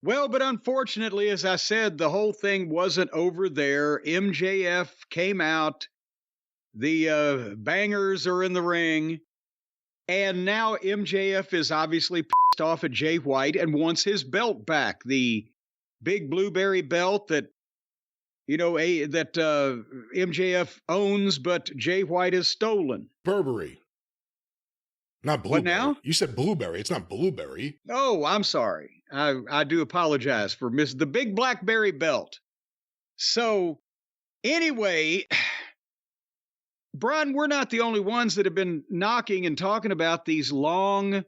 Well, but unfortunately, as I said, the whole thing wasn't over there. MJF came out, the bangers are in the ring, and now MJF is obviously pissed off at Jay White and wants his belt back. The big blueberry belt that MJF owns, but Jay White has stolen. Burberry. Not What blueberry. now? You said blueberry. It's not blueberry. Oh, I'm sorry. I do apologize for the big blackberry belt. So anyway, Brian, we're not the only ones that have been knocking and talking about these long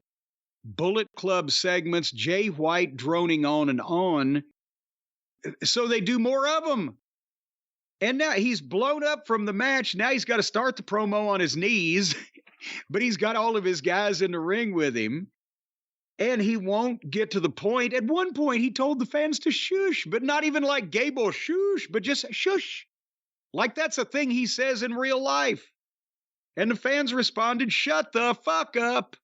Bullet Club segments, Jay White droning on and on. So they do more of them. And now he's blown up from the match. Now he's got to start the promo on his knees, but he's got all of his guys in the ring with him. And he won't get to the point. At one point, he told the fans to shush, but not even like Gable shush, but just shush. Like that's a thing he says in real life. And the fans responded, shut the fuck up.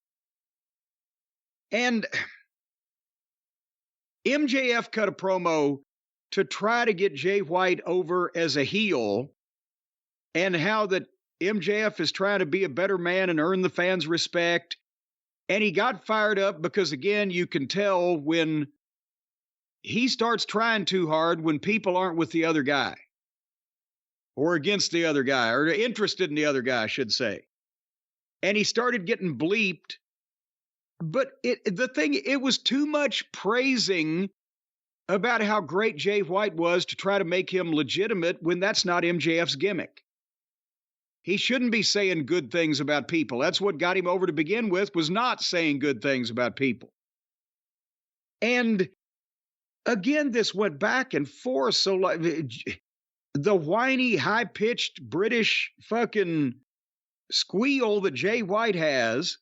And MJF cut a promo to try to get Jay White over as a heel, and how that MJF is trying to be a better man and earn the fans' respect. And he got fired up because, again, you can tell when he starts trying too hard when people aren't with the other guy or against the other guy or interested in the other guy, I should say. And he started getting bleeped. But it was too much praising about how great Jay White was to try to make him legitimate when that's not MJF's gimmick. He shouldn't be saying good things about people. That's what got him over to begin with, was not saying good things about people. And again, this went back and forth. So like the whiny, high-pitched British fucking squeal that Jay White has,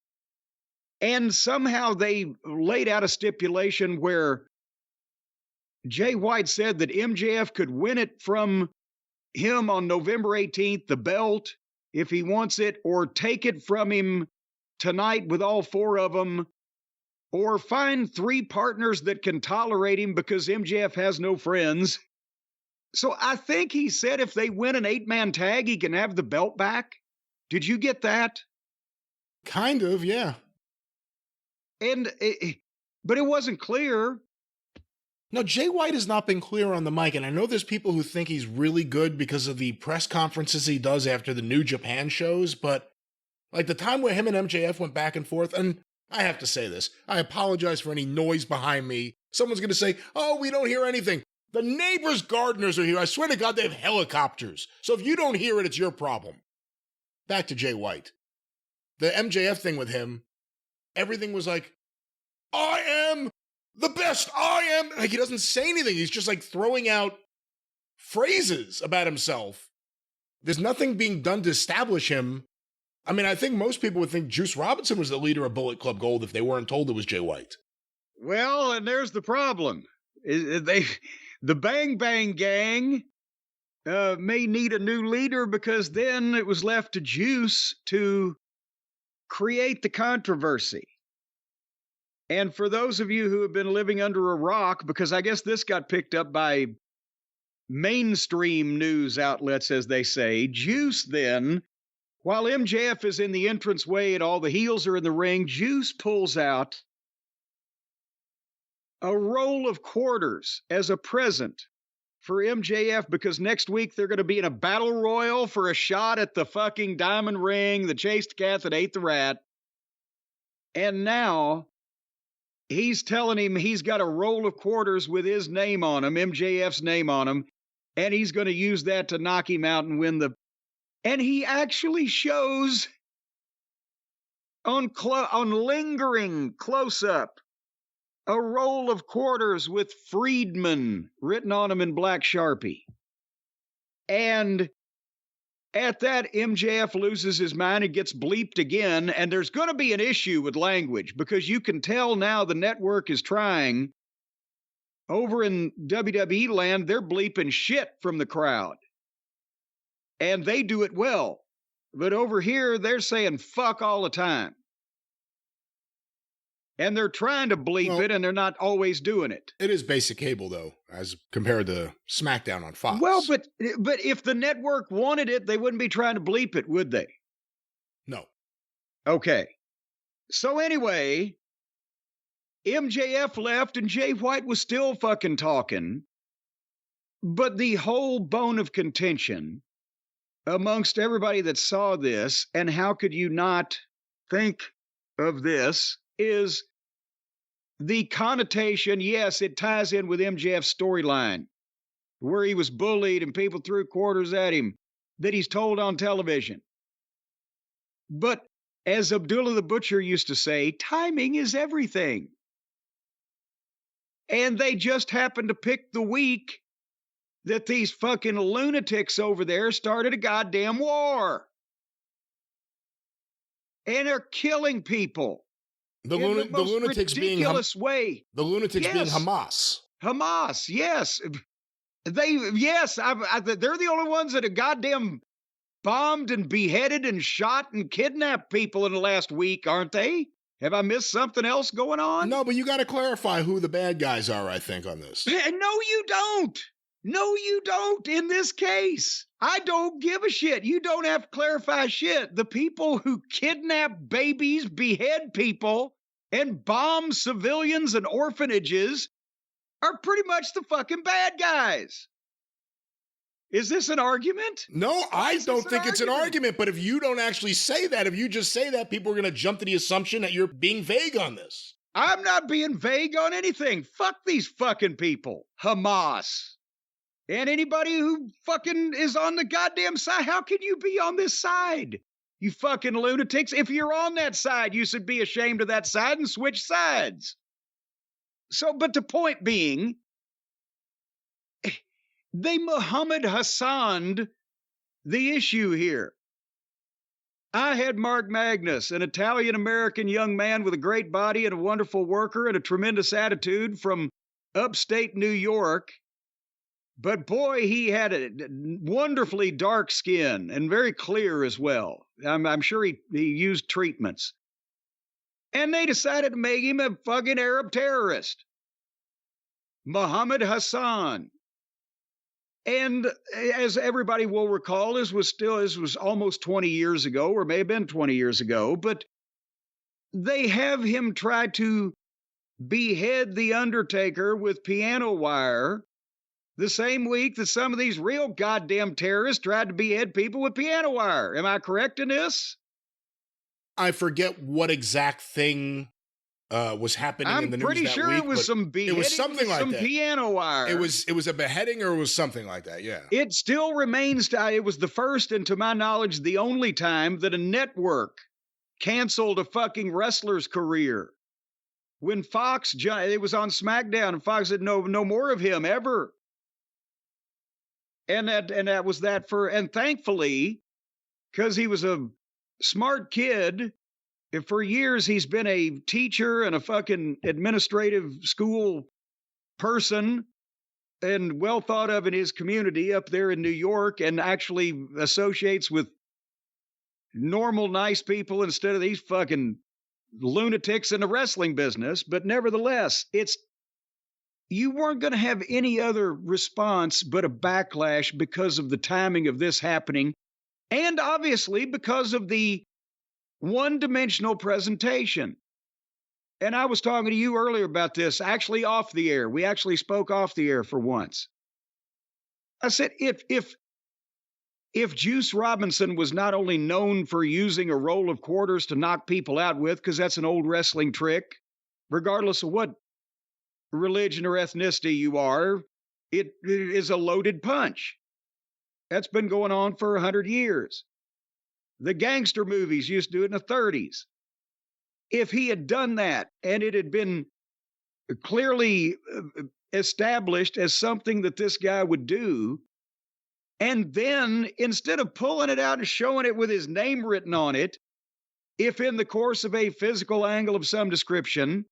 and somehow they laid out a stipulation where Jay White said that MJF could win it from him on November 18th, the belt, if he wants it, or take it from him tonight with all four of them, or find three partners that can tolerate him because MJF has no friends. So I think he said if they win an 8-man tag, he can have the belt back. Did you get that? Kind of, yeah. But it wasn't clear. No, Jay White has not been clear on the mic, and I know there's people who think he's really good because of the press conferences he does after the New Japan shows, but like the time where him and MJF went back and forth, and I have to say this, I apologize for any noise behind me. Someone's going to say, oh, we don't hear anything. The neighbors' gardeners are here. I swear to God, they have helicopters. So if you don't hear it, it's your problem. Back to Jay White. The MJF thing with him, everything was like, I am the best, I am. Like, he doesn't say anything. He's just like throwing out phrases about himself. There's nothing being done to establish him. I mean, I think most people would think Juice Robinson was the leader of Bullet Club Gold if they weren't told it was Jay White. Well, and there's the problem. The Bang Bang Gang may need a new leader, because then it was left to Juice to create the controversy. And for those of you who have been living under a rock, because I guess this got picked up by mainstream news outlets, as they say, Juice then, while MJF is in the entranceway and all the heels are in the ring, Juice pulls out a roll of quarters as a present for MJF, because next week they're going to be in a battle royal for a shot at the fucking diamond ring, the chased cat that ate the rat. And now he's telling him he's got a roll of quarters with his name on them, MJF's name on them, and he's going to use that to knock him out and win the... And he actually shows on lingering close-up a roll of quarters with Friedman written on them in black Sharpie. And at that, MJF loses his mind and gets bleeped again, and there's going to be an issue with language, because you can tell now the network is trying. Over in WWE land, they're bleeping shit from the crowd. And they do it well. But over here, they're saying fuck all the time. And they're trying to bleep it, and they're not always doing it. It is basic cable, though, as compared to SmackDown on Fox. Well, but if the network wanted it, they wouldn't be trying to bleep it, would they? No. Okay. So anyway, MJF left, and Jay White was still fucking talking. But the whole bone of contention amongst everybody that saw this, and how could you not think of this, is the connotation. Yes, it ties in with MJF's storyline, where he was bullied and people threw quarters at him, that he's told on television. But as Abdullah the Butcher used to say, timing is everything. And they just happened to pick the week that these fucking lunatics over there started a goddamn war. And are killing people. The lunatics being ridiculous way. The lunatics being Hamas. Hamas, yes. They're the only ones that have goddamn bombed and beheaded and shot and kidnapped people in the last week, aren't they? Have I missed something else going on? No, but you got to clarify who the bad guys are, I think, on this. No, you don't. No, you don't in this case. I don't give a shit. You don't have to clarify shit. The people who kidnap babies, behead people, and bomb civilians and orphanages are pretty much the fucking bad guys. Is this an argument? No, I don't think it's an argument. But if you don't actually say that, if you just say that, people are going to jump to the assumption that you're being vague on this. I'm not being vague on anything. Fuck these fucking people. Hamas. And anybody who fucking is on the goddamn side, how can you be on this side? You fucking lunatics. If you're on that side, you should be ashamed of that side and switch sides. So, but the point being, they Muhammad Hassan'd the issue here. I had Mark Magnus, an Italian-American young man with a great body and a wonderful worker and a tremendous attitude from upstate New York. But boy, he had a wonderfully dark skin and very clear as well. I'm sure he used treatments. And they decided to make him a fucking Arab terrorist. Muhammad Hassan. And as everybody will recall, this was almost 20 years ago, or may have been 20 years ago, but they have him try to behead The Undertaker with piano wire the same week that some of these real goddamn terrorists tried to behead people with piano wire. Am I correct in this? I forget what exact thing was happening in the news that week. I'm pretty sure it was some beheading, it was something like that. Piano wire. It was a beheading, or it was something like that, yeah. It still remains, it was the first and to my knowledge the only time that a network canceled a fucking wrestler's career. When Fox, it was on SmackDown, and Fox said no more of him ever. And that was that and thankfully, because he was a smart kid, for years he's been a teacher and a fucking administrative school person and well thought of in his community up there in New York, and actually associates with normal, nice people instead of these fucking lunatics in the wrestling business. But nevertheless, you weren't going to have any other response but a backlash because of the timing of this happening, and obviously because of the one-dimensional presentation. And I was talking to you earlier about this, actually off the air. We actually spoke off the air for once. I said, if Juice Robinson was not only known for using a roll of quarters to knock people out with, because that's an old wrestling trick, regardless of what religion or ethnicity you are, it is a loaded punch. That's been going on for 100 years. The gangster movies used to do it in the 30s. If he had done that and it had been clearly established as something that this guy would do, and then instead of pulling it out and showing it with his name written on it, if in the course of a physical angle of some description,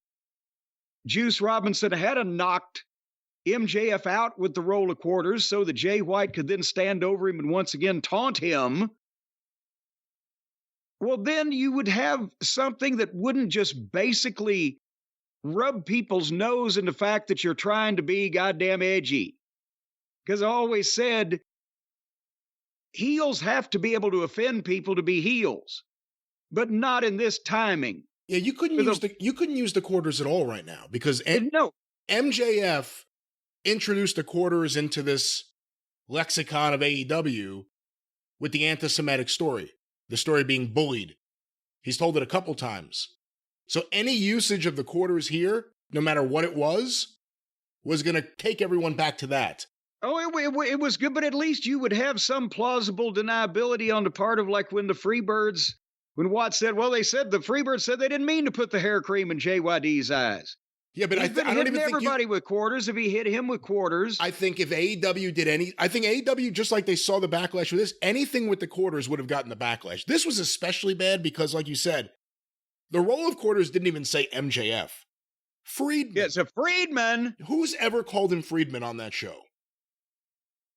Juice Robinson had knocked MJF out with the roll of quarters so that Jay White could then stand over him and once again taunt him, well, then you would have something that wouldn't just basically rub people's nose in the fact that you're trying to be goddamn edgy. Because I always said, heels have to be able to offend people to be heels, but not in this timing. Yeah, you couldn't use the quarters at all right now because No. MJF introduced the quarters into this lexicon of AEW with the anti-Semitic story, the story being bullied. He's told it a couple times. So any usage of the quarters here, no matter what it was going to take everyone back to that. Oh, it was good, but at least you would have some plausible deniability on the part of, like, when the Freebirds, when Watt said, well, they said the Freebirds said they didn't mean to put the hair cream in JYD's eyes. Yeah, but I don't even think everybody with quarters. If he hit him with quarters, I think if AEW did I think AEW, just like they saw the backlash with this, anything with the quarters would have gotten the backlash. This was especially bad because, like you said, the roll of quarters didn't even say MJF. Friedman. Yeah, it's a Friedman. Who's ever called him Friedman on that show?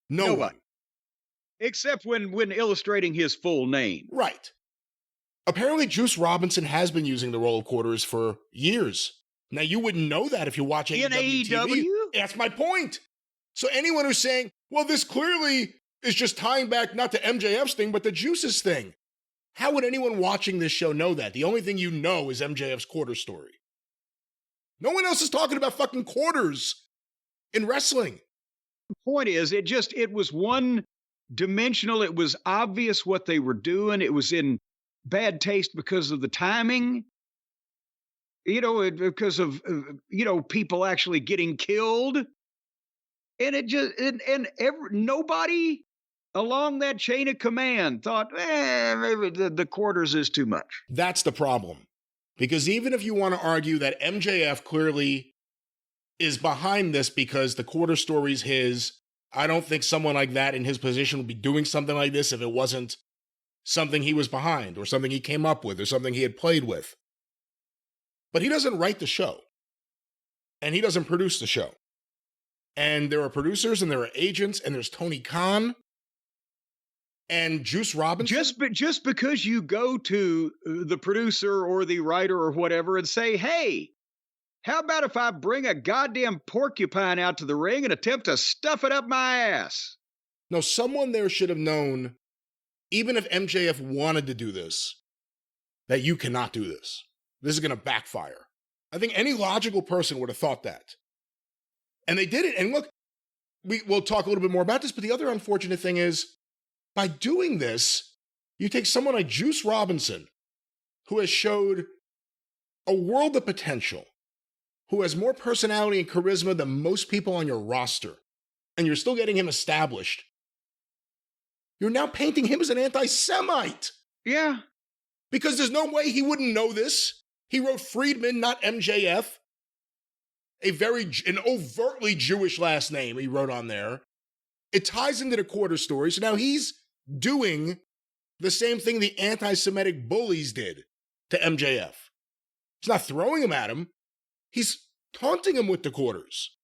No one. Except when illustrating his full name. Right. Apparently, Juice Robinson has been using the roll of quarters for years. Now, you wouldn't know that if you're watching AEW TV. That's my point. So anyone who's saying, well, this clearly is just tying back not to MJF's thing, but to Juice's thing. How would anyone watching this show know that? The only thing you know is MJF's quarter story. No one else is talking about fucking quarters in wrestling. The point is, it was one dimensional. It was obvious what they were doing. It was in bad taste because of the timing. Because of, people actually getting killed. And it just, nobody along that chain of command thought, maybe the quarters is too much. That's the problem. Because even if you want to argue that MJF clearly is behind this because the quarter story's his, I don't think someone like that in his position would be doing something like this if it wasn't something he was behind or something he came up with or something he had played with. But he doesn't write the show. And he doesn't produce the show. And there are producers and there are agents and there's Tony Khan and Juice Robinson. Just because you go to the producer or the writer or whatever and say, hey, how about if I bring a goddamn porcupine out to the ring and attempt to stuff it up my ass? No, someone there should have known, even if MJF wanted to do this, that you cannot do this. This is going to backfire. I think any logical person would have thought that. And they did it. And look, we'll talk a little bit more about this, but the other unfortunate thing is, by doing this, you take someone like Juice Robinson, who has showed a world of potential, who has more personality and charisma than most people on your roster, and you're still getting him established. You're now painting him as an anti-Semite. Yeah. Because there's no way he wouldn't know this. He wrote Friedman, not MJF. An overtly Jewish last name he wrote on there. It ties into the quarter story. So now he's doing the same thing the anti-Semitic bullies did to MJF. He's not throwing him at him. He's taunting him with the quarters.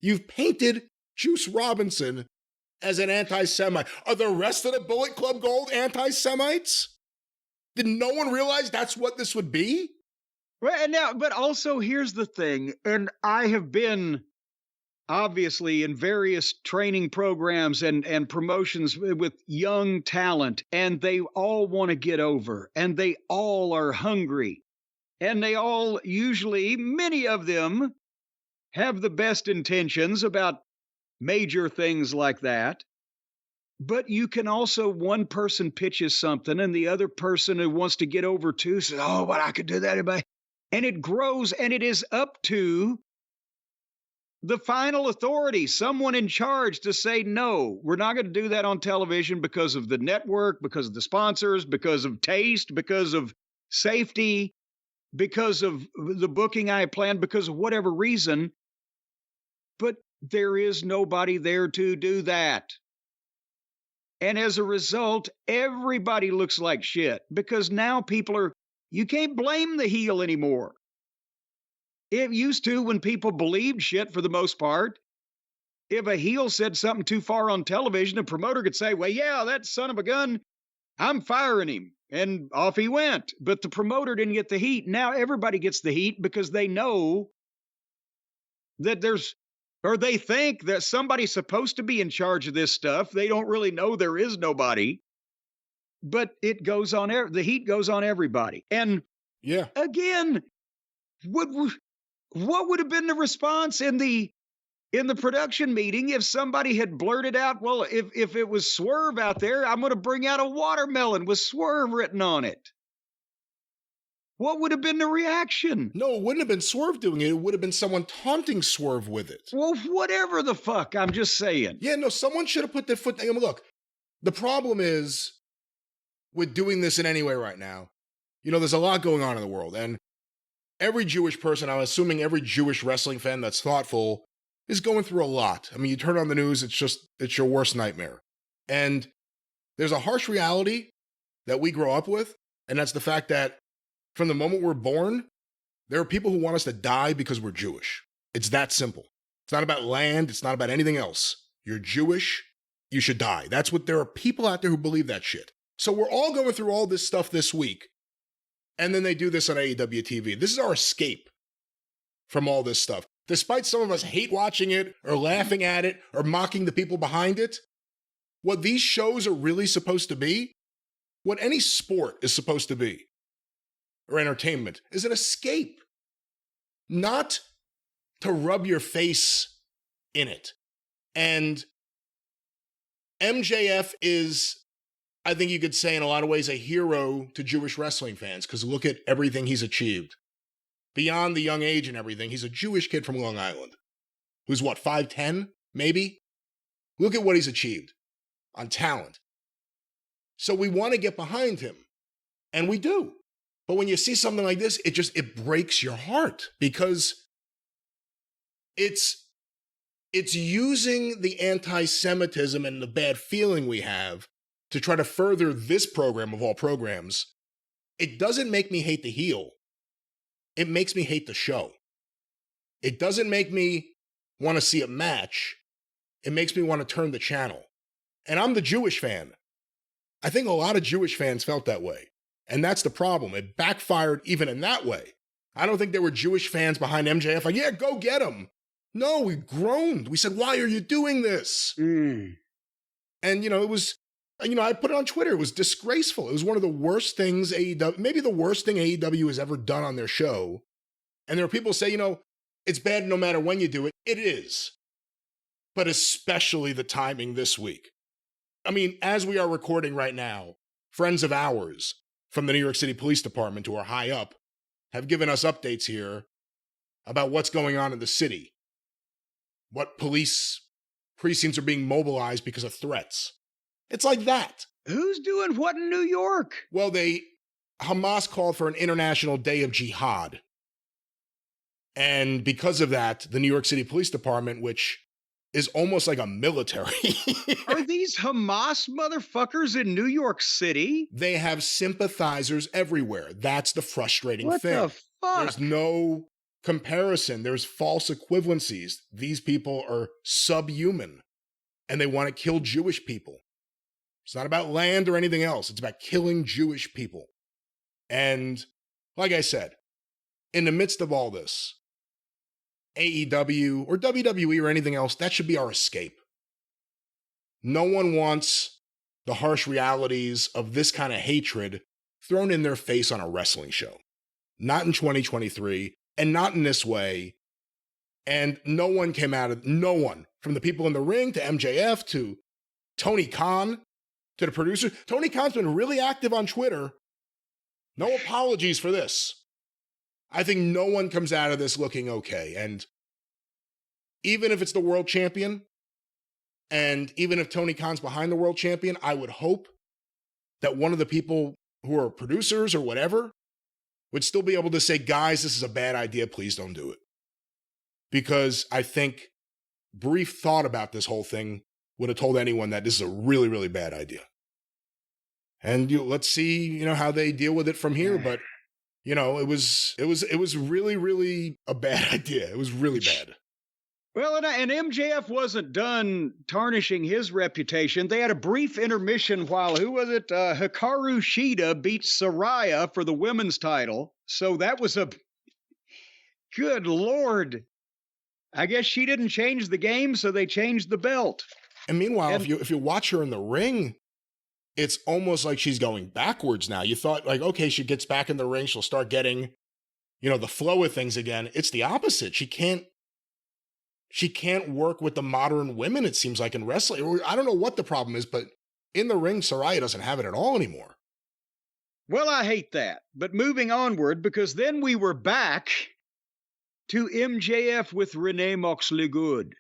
You've painted Juice Robinson as an anti-Semite. Are the rest of the Bullet Club Gold anti-Semites? Did no one realize that's what this would be? Well, but also here's the thing, and I have been obviously in various training programs and promotions with young talent, and they all want to get over, and they all are hungry, and they all usually, many of them, have the best intentions about major things like that. But you can also, one person pitches something, and the other person who wants to get over too says, oh, but I could do that. And it grows, and it is up to the final authority, someone in charge, to say, no, we're not going to do that on television because of the network, because of the sponsors, because of taste, because of safety, because of the booking I planned, because of whatever reason. But there is nobody there to do that. And as a result, everybody looks like shit because now you can't blame the heel anymore. It used to, when people believed shit for the most part, if a heel said something too far on television, a promoter could say, well, yeah, that son of a gun, I'm firing him. And off he went. But the promoter didn't get the heat. Now everybody gets the heat because they know that or they think that somebody's supposed to be in charge of this stuff. They don't really know there is nobody, but it goes on, the heat goes on everybody. And Yeah. again, what would have been the response in the production meeting if somebody had blurted out, well, if it was Swerve out there, I'm going to bring out a watermelon with Swerve written on it? What would have been the reaction? No, it wouldn't have been Swerve doing it. It would have been someone taunting Swerve with it. Well, whatever the fuck, I'm just saying. Yeah, no, someone should have put their foot down. Look, the problem is with doing this in any way right now, there's a lot going on in the world. And every Jewish person, I'm assuming every Jewish wrestling fan that's thoughtful, is going through a lot. I mean, you turn on the news, it's your worst nightmare. And there's a harsh reality that we grow up with, and that's the fact that from the moment we're born, there are people who want us to die because we're Jewish. It's that simple. It's not about land. It's not about anything else. You're Jewish. You should die. There are people out there who believe that shit. So we're all going through all this stuff this week. And then they do this on AEW TV. This is our escape from all this stuff. Despite some of us hate watching it or laughing at it or mocking the people behind it, what these shows are really supposed to be, what any sport is supposed to be, or entertainment, is an escape. Not to rub your face in it. And MJF is, I think you could say in a lot of ways, a hero to Jewish wrestling fans, because look at everything he's achieved. Beyond the young age and everything, he's a Jewish kid from Long Island, who's 5'10", maybe? Look at what he's achieved on talent. So we want to get behind him, and we do. But when you see something like this, it breaks your heart, because it's using the anti-Semitism and the bad feeling we have to try to further this program of all programs. It doesn't make me hate the heel. It makes me hate the show. It doesn't make me want to see a match. It makes me want to turn the channel. And I'm the Jewish fan. I think a lot of Jewish fans felt that way. And that's the problem. It backfired even in that way. I don't think there were Jewish fans behind MJF like, yeah, go get him. No, we groaned. We said, why are you doing this? And, it was, I put it on Twitter. It was disgraceful. It was one of the worst things AEW, maybe the worst thing AEW has ever done on their show. And there are people who say, it's bad no matter when you do it. It is. But especially the timing this week. I mean, as we are recording right now, friends of ours from the New York City Police Department who are high up have given us updates here about what's going on in the city. What police precincts are being mobilized because of threats. It's like that. Who's doing what in New York? Well, Hamas called for an international day of jihad. And because of that, the New York City Police Department, which is almost like a military. Are these Hamas motherfuckers in New York City? They have sympathizers everywhere. That's the frustrating thing. What the fuck? There's no comparison. There's false equivalencies. These people are subhuman, and they want to kill Jewish people. It's not about land or anything else. It's about killing Jewish people. And like I said, in the midst of all this, AEW or WWE or anything else, that should be our escape. No one wants the harsh realities of this kind of hatred thrown in their face on a wrestling show. Not in 2023, and not in this way. And no one, from the people in the ring to MJF to Tony Khan to the producer. Tony Khan's been really active on Twitter. No apologies for this. I think no one comes out of this looking okay. And even if it's the world champion, and even if Tony Khan's behind the world champion, I would hope that one of the people who are producers or whatever would still be able to say, guys, this is a bad idea. Please don't do it. Because I think brief thought about this whole thing would have told anyone that this is a really, really bad idea. And let's see, how they deal with it from here. But it was really, really a bad idea. It was really bad. Well, and MJF wasn't done tarnishing his reputation. They had a brief intermission while, Hikaru Shida beat Saraya for the women's title. So that was good Lord. I guess she didn't change the game, so they changed the belt. And meanwhile, if you watch her in the ring, it's almost like she's going backwards now. You thought, like, okay, she gets back in the ring, she'll start getting, the flow of things again. It's the opposite. She can't work with the modern women, it seems like, in wrestling. I don't know what the problem is, but in the ring, Saraya doesn't have it at all anymore. Well, I hate that. But moving onward, because then we were back to MJF with Renee Moxley Good.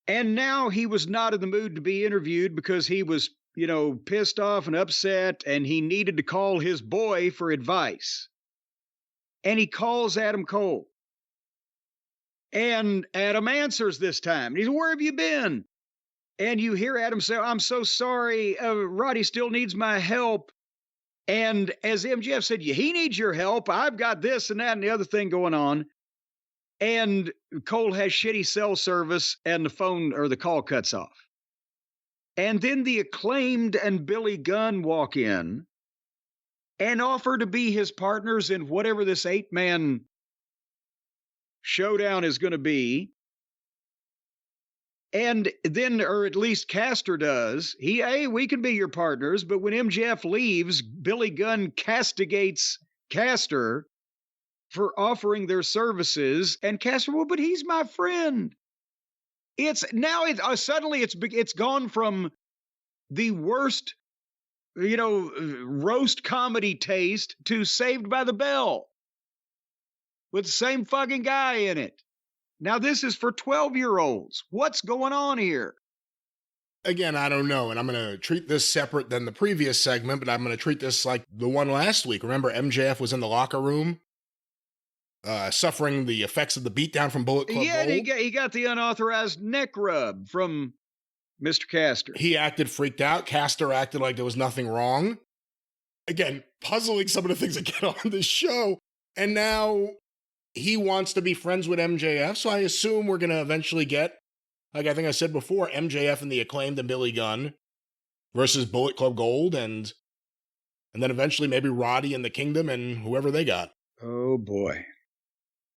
And now he was not in the mood to be interviewed because he was, pissed off and upset, and he needed to call his boy for advice. And he calls Adam Cole. And Adam answers this time. He says, "Where have you been?" And you hear Adam say, "I'm so sorry. Roddy still needs my help." And as MJF said, he needs your help. I've got this and that and the other thing going on. And Cole has shitty cell service and the phone or the call cuts off. And then the Acclaimed and Billy Gunn walk in and offer to be his partners in whatever this 8-man showdown is going to be. And then, or at least Caster does, we can be your partners, but when MJF leaves, Billy Gunn castigates Caster for offering their services, and Caster, well, but he's my friend. Suddenly it's gone from the worst, roast comedy taste to Saved by the Bell with the same fucking guy in it. Now, this is for 12-year-olds. What's going on here? Again, I don't know, and I'm going to treat this separate than the previous segment, but I'm going to treat this like the one last week. Remember, MJF was in the locker room suffering the effects of the beatdown from Bullet Club Gold? Yeah, he got the unauthorized neck rub from Mr. Caster. He acted freaked out. Caster acted like there was nothing wrong. Again, puzzling some of the things that get on this show. And now he wants to be friends with MJF, so I assume we're going to eventually get, like I think I said before, MJF and the Acclaimed and Billy Gunn versus Bullet Club Gold, and then eventually maybe Roddy and the Kingdom and whoever they got. Oh, boy.